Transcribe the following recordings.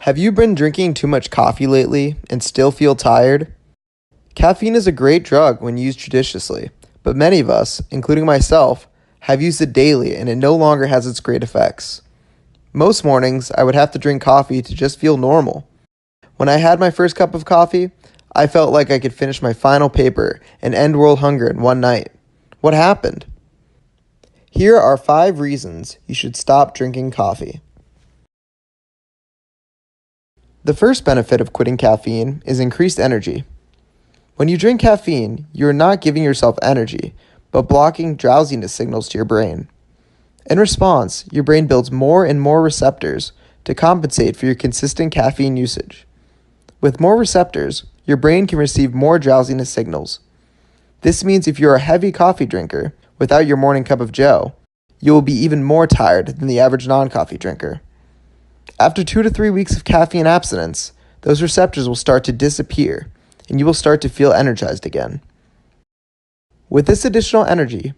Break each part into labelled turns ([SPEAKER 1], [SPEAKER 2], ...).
[SPEAKER 1] Have you been drinking too much coffee lately and still feel tired? Caffeine is a great drug when used judiciously, but many of us, including myself, have used it daily and it no longer has its great effects. Most mornings, I would have to drink coffee to just feel normal. When I had my first cup of coffee, I felt like I could finish my final paper and end world hunger in one night. What happened? Here are 5 reasons you should stop drinking coffee. The first benefit of quitting caffeine is increased energy. When you drink caffeine, you are not giving yourself energy, but blocking drowsiness signals to your brain. In response, your brain builds more and more receptors to compensate for your consistent caffeine usage. With more receptors, your brain can receive more drowsiness signals. This means if you're a heavy coffee drinker without your morning cup of joe, you will be even more tired than the average non-coffee drinker. After 2 to 3 weeks of caffeine abstinence, those receptors will start to disappear, and you will start to feel energized again. With this additional energy,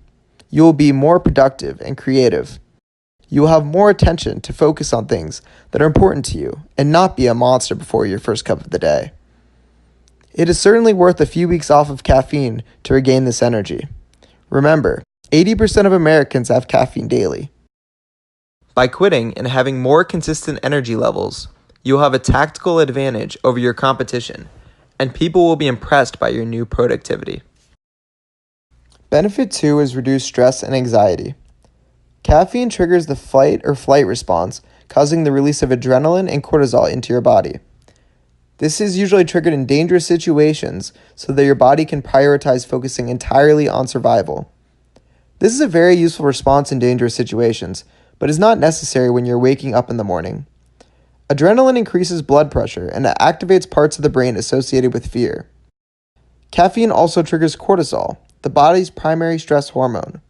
[SPEAKER 1] you will be more productive and creative. You will have more attention to focus on things that are important to you and not be a monster before your first cup of the day. It is certainly worth a few weeks off of caffeine to regain this energy. Remember, 80% of Americans have caffeine daily. By quitting and having more consistent energy levels, you'll have a tactical advantage over your competition, and people will be impressed by your new productivity. Benefit 2 is reduced stress and anxiety. Caffeine triggers the fight or flight response, causing the release of adrenaline and cortisol into your body. This is usually triggered in dangerous situations so that your body can prioritize focusing entirely on survival. This is a very useful response in dangerous situations, but is not necessary when you're waking up in the morning. Adrenaline increases blood pressure and it activates parts of the brain associated with fear. Caffeine also triggers cortisol, the body's primary stress hormone.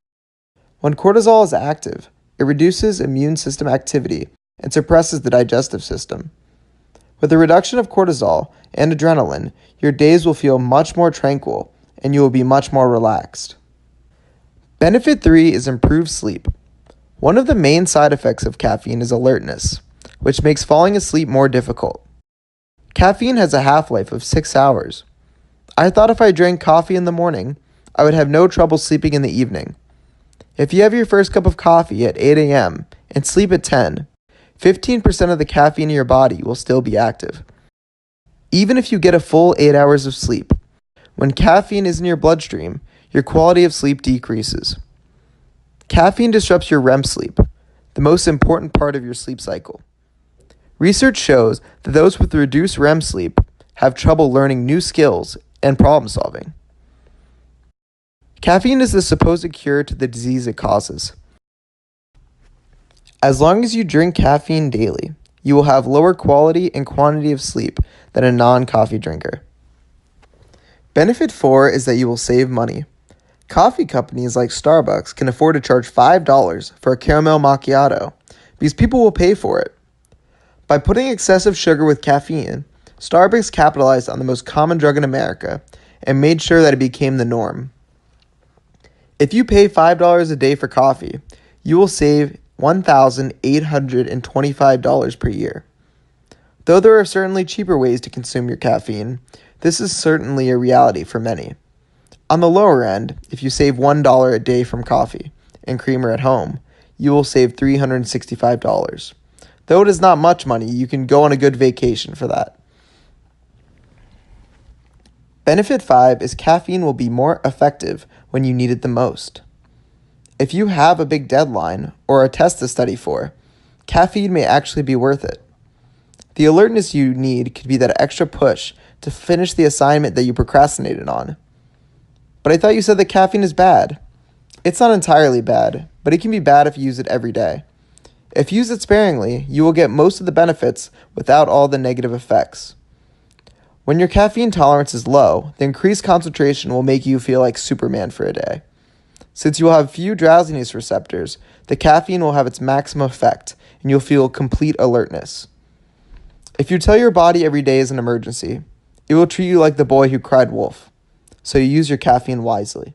[SPEAKER 1] When cortisol is active, it reduces immune system activity and suppresses the digestive system. With the reduction of cortisol and adrenaline, your days will feel much more tranquil and you will be much more relaxed. Benefit 3 is improved sleep. One of the main side effects of caffeine is alertness, which makes falling asleep more difficult. Caffeine has a half-life of 6 hours. I thought if I drank coffee in the morning, I would have no trouble sleeping in the evening. If you have your first cup of coffee at 8 a.m. and sleep at 10, 15% of the caffeine in your body will still be active. Even if you get a full 8 hours of sleep, when caffeine is in your bloodstream, your quality of sleep decreases. Caffeine disrupts your REM sleep, the most important part of your sleep cycle. Research shows that those with reduced REM sleep have trouble learning new skills and problem solving. Caffeine is the supposed cure to the disease it causes. As long as you drink caffeine daily, you will have lower quality and quantity of sleep than a non-coffee drinker. Benefit 4 is that you will save money. Coffee companies like Starbucks can afford to charge $5 for a caramel macchiato because people will pay for it. By putting excessive sugar with caffeine, Starbucks capitalized on the most common drug in America and made sure that it became the norm. If you pay $5 a day for coffee, you will save $1,825 per year. Though there are certainly cheaper ways to consume your caffeine, this is certainly a reality for many. On the lower end, if you save $1 a day from coffee and creamer at home, you will save $365. Though it is not much money, you can go on a good vacation for that. Benefit 5 is caffeine will be more effective when you need it the most. If you have a big deadline or a test to study for, caffeine may actually be worth it. The alertness you need could be that extra push to finish the assignment that you procrastinated on. But I thought you said that caffeine is bad. It's not entirely bad, but it can be bad if you use it every day. If you use it sparingly, you will get most of the benefits without all the negative effects. When your caffeine tolerance is low, the increased concentration will make you feel like Superman for a day. Since you will have few drowsiness receptors, the caffeine will have its maximum effect, and you'll feel complete alertness. If you tell your body every day is an emergency, it will treat you like the boy who cried wolf. So you use your caffeine wisely.